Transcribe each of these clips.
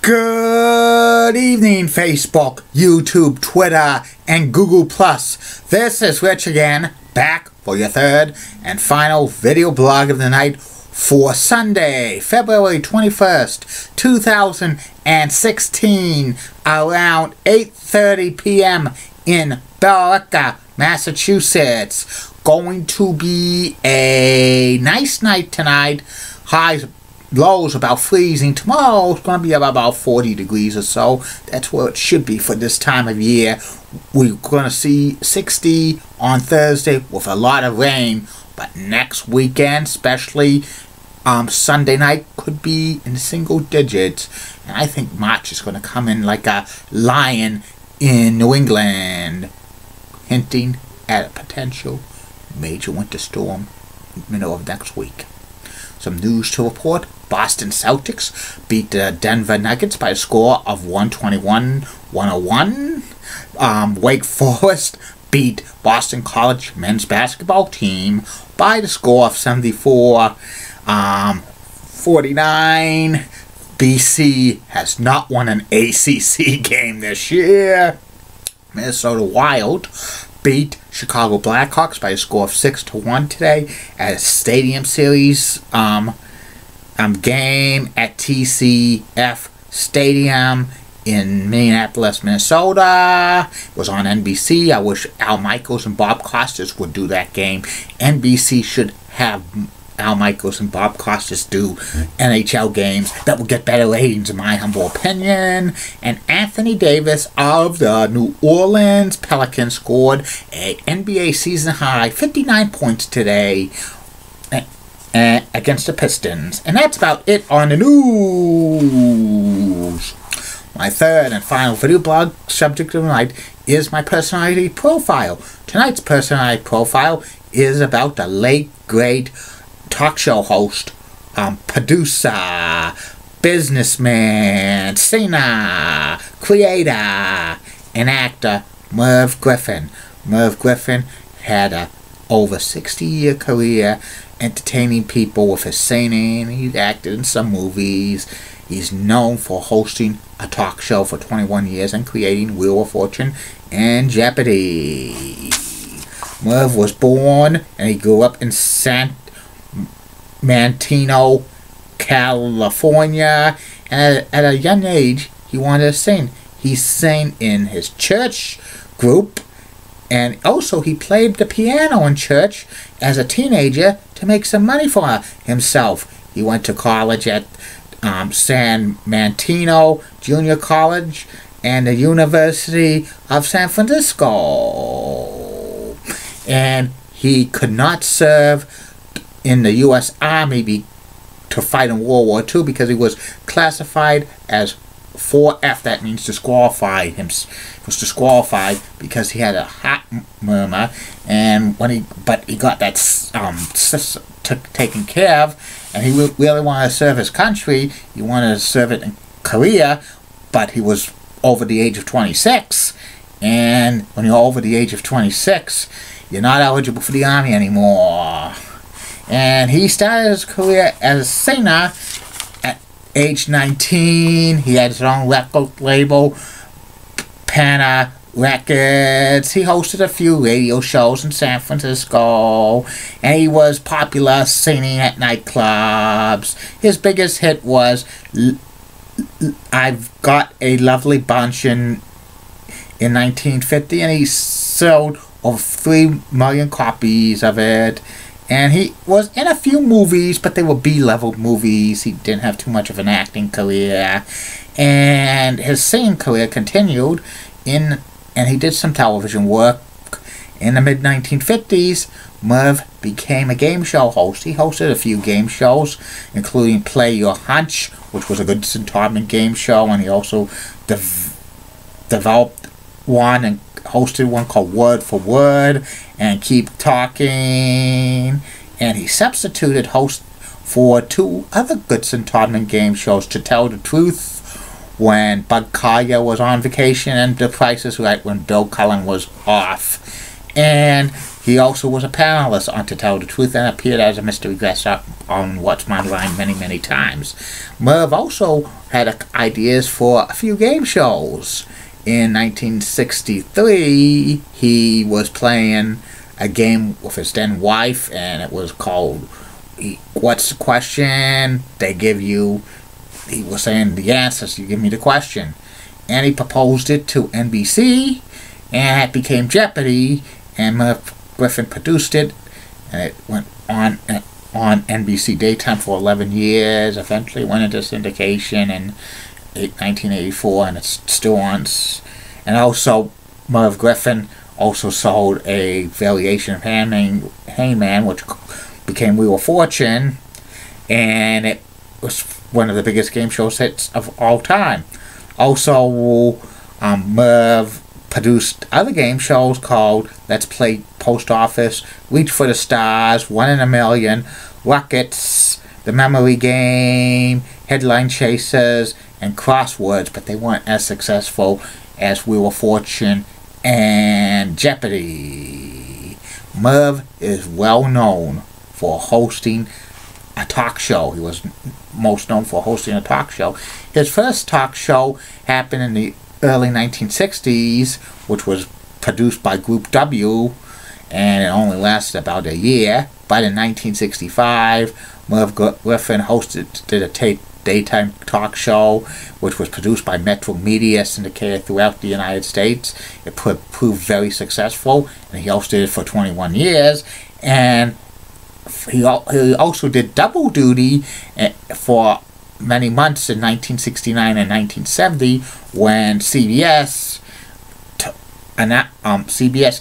Good evening, Facebook, YouTube, Twitter, and Google+. This is Rich again, back for your third and final video blog of the night for Sunday, February 21st, 2016, around 8:30 p.m. in Billerica, Massachusetts. Going to be a nice night tonight. Lows about freezing. Tomorrow it's going to be about 40 degrees or so. That's where it should be for this time of year. We're going to see 60 on Thursday with a lot of rain. But next weekend, especially Sunday night, could be in single digits. And I think March is going to come in like a lion in New England, hinting at a potential major winter storm in the middle of next week. Some news to report. Boston Celtics beat the Denver Nuggets by a score of 121-101. Wake Forest beat Boston College men's basketball team by the score of 74-49. BC has not won an ACC game this year. Minnesota Wild beat Chicago Blackhawks by a score of 6-1 today at a Stadium Series game at TCF Stadium in Minneapolis, Minnesota. It was on NBC. I wish Al Michaels and Bob Costas would do that game. NBC should have Al Michaels and Bob Costas do NHL games. That would get better ratings in my humble opinion. And Anthony Davis of the New Orleans Pelicans scored a NBA season high 59 points today against the Pistons. And that's about it on the news. My third and final video blog subject of the night is my personality profile. Tonight's personality profile is about the late great talk show host, producer, businessman, singer, creator, and actor Merv Griffin. Merv Griffin had a over 60-year career entertaining people with his singing. He's acted in some movies. He's known for hosting a talk show for 21 years and creating Wheel of Fortune and Jeopardy. Merv was born and he grew up in San Mantino, California, and at a young age he wanted to sing. He sang in his church group, and also he played the piano in church as a teenager to make some money for himself. He went to college at San Mantino Junior College and the University of San Francisco, and he could not serve in the U.S. Army to fight in World War II because he was classified as 4F. That means disqualified. He was disqualified because he had a heart murmur, and he got that taken care of, and he really wanted to serve his country. He wanted to serve it in Korea, but he was over the age of 26, and when you're over the age of 26, you're not eligible for the Army anymore. And he started his career as a singer at age 19. He had his own record label, Pana Records. He hosted a few radio shows in San Francisco, and he was popular singing at nightclubs. His biggest hit was I've Got a Lovely Bunch in 1950, and he sold over 3 million copies of it. And he was in a few movies, but they were B-level movies. He didn't have too much of an acting career. And his singing career continued, and he did some television work. In the mid-1950s, Merv became a game show host. He hosted a few game shows, including Play Your Hunch, which was a Goodson Todman game show, and he also developed one and hosted one called Word for Word and Keep Talking, and he substituted host for 2 other Goodson Todman game shows, To Tell the Truth, when Bud Collyer was on vacation, and The Price is Right, when Bill Cullen was off. And He also was a panelist on To Tell the Truth and appeared as a mystery guest on What's My Line many, many times. Merv also had ideas for a few game shows. In 1963, he was playing a game with his then wife, and it was called What's the Question? They give you, he was saying the answers, you give me the question. And he proposed it to NBC, and it became Jeopardy, and Merv Griffin produced it, and it went on NBC daytime for 11 years. Eventually went into syndication in 1984, and it's still on. And also, Merv Griffin also sold a variation of Hangman, which became Wheel of Fortune, and it was one of the biggest game show hits of all time. Also, Merv produced other game shows called Let's Play Post Office, Reach for the Stars, 1 in a Million, Rockets, The Memory Game, Headline Chasers, and Crosswords, but they weren't as successful as Wheel of Fortune and Jeopardy. Merv is well known for hosting a talk show. He was most known for hosting a talk show. His first talk show happened in the early 1960s, which was produced by Group W, and it only lasted about a year. But in 1965, Merv Griffin did a daytime talk show, which was produced by Metro Media, syndicated throughout the United States. It proved very successful, and he hosted it for 21 years. And he also did double duty for many months in 1969 and 1970 when CBS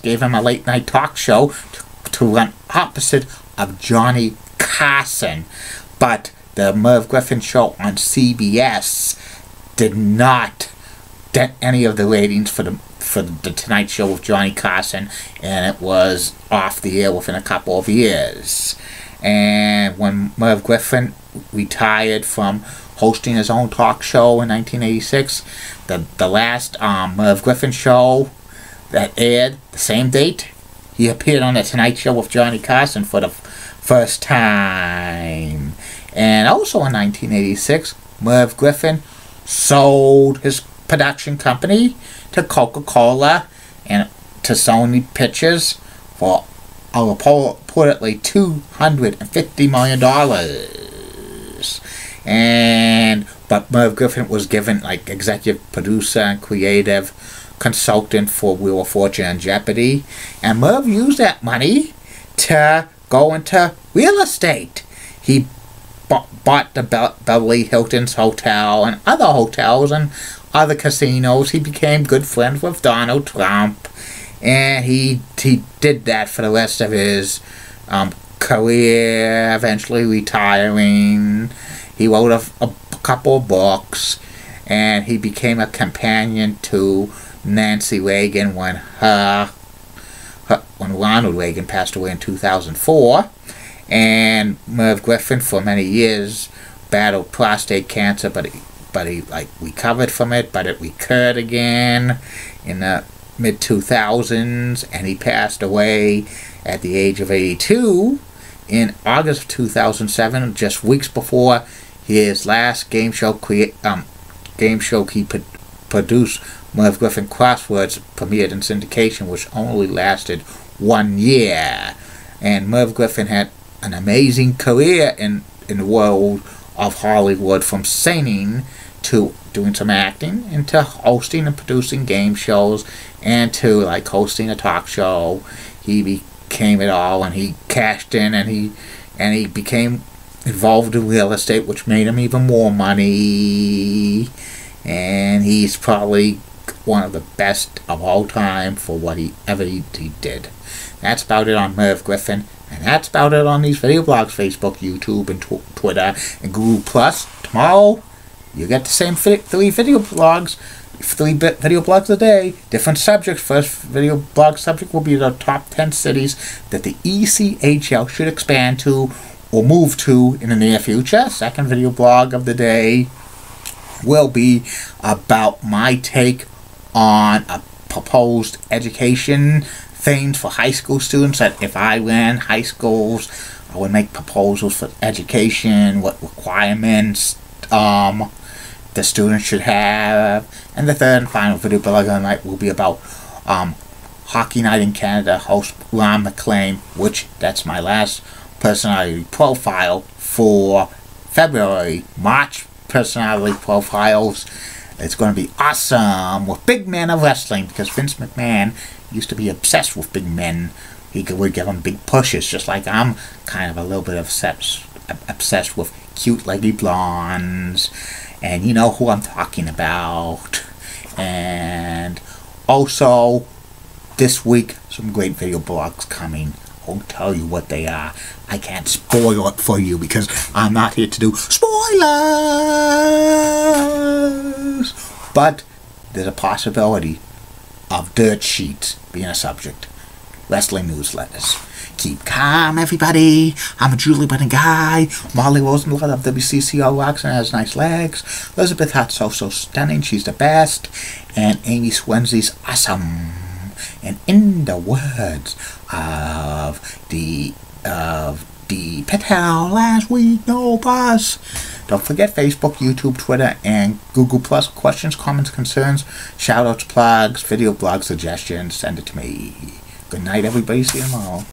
gave him a late night talk show to run opposite of Johnny Carson. But the Merv Griffin show on CBS did not dent any of the ratings for the Tonight Show with Johnny Carson, and it was off the air within a couple of years. And when Merv Griffin retired from hosting his own talk show in 1986, the last Merv Griffin show that aired the same date, he appeared on the Tonight Show with Johnny Carson for the first time. And also in 1986, Merv Griffin sold his production company to Coca-Cola and to Sony Pictures for reportedly $250 million. But Merv Griffin was given like executive producer and creative consultant for Wheel of Fortune and Jeopardy, and Merv used that money to go into real estate. He bought the Beverly Hilton's Hotel and other hotels and other casinos. He became good friends with Donald Trump, and he did that for the rest of his career, eventually retiring. He wrote a couple of books, and he became a companion to Nancy Reagan when Ronald Reagan passed away in 2004. And Merv Griffin for many years battled prostate cancer, but he recovered from it, but it recurred again in the mid-2000s, and he passed away at the age of 82 in August of 2007, just weeks before his last game show he produced, Merv Griffin Crosswords, premiered in syndication, which only lasted 1 year. And Merv Griffin had an amazing career in the world of Hollywood, from singing to doing some acting, and to hosting and producing game shows, and to hosting a talk show. He became it all, and he cashed in, and he became involved in real estate, which made him even more money. And he's probably one of the best of all time for whatever he did. That's about it on Merv Griffin. And that's about it on these video blogs: Facebook, YouTube, and Twitter, and Google+. Tomorrow, you get the same 3 video blogs, 3 video blogs a day, different subjects. First video blog subject will be the top 10 cities that the ECHL should expand to or move to in the near future. Second video blog of the day will be about my take on a proposed education things for high school students that if I ran high schools, I would make proposals for education, what requirements the students should have. And the third and final video blog of the night will be about Hockey Night in Canada host Ron McLean, which that's my last personality profile for February. March personality profiles. It's going to be awesome with big men of wrestling, because Vince McMahon used to be obsessed with big men. He would give them big pushes, just like I'm kind of a little bit obsessed with cute leggy blondes. And you know who I'm talking about. And also, this week, some great video blogs coming. I won't tell you what they are. I can't spoil it for you because I'm not here to do spoilers. But there's a possibility of dirt sheets being a subject. Wrestling newsletters. Keep calm, everybody. I'm a Julie Button guy. Molly Rosenblatt of WCCO rocks and has nice legs. Elizabeth Hart's so stunning. She's the best. And Amy Swensey's awesome. And in the words of the pet hell last week, no bus. Don't forget Facebook, YouTube, Twitter, and Google+. Questions, comments, concerns, shoutouts, plugs, video blog suggestions, send it to me. Good night, everybody. See you tomorrow.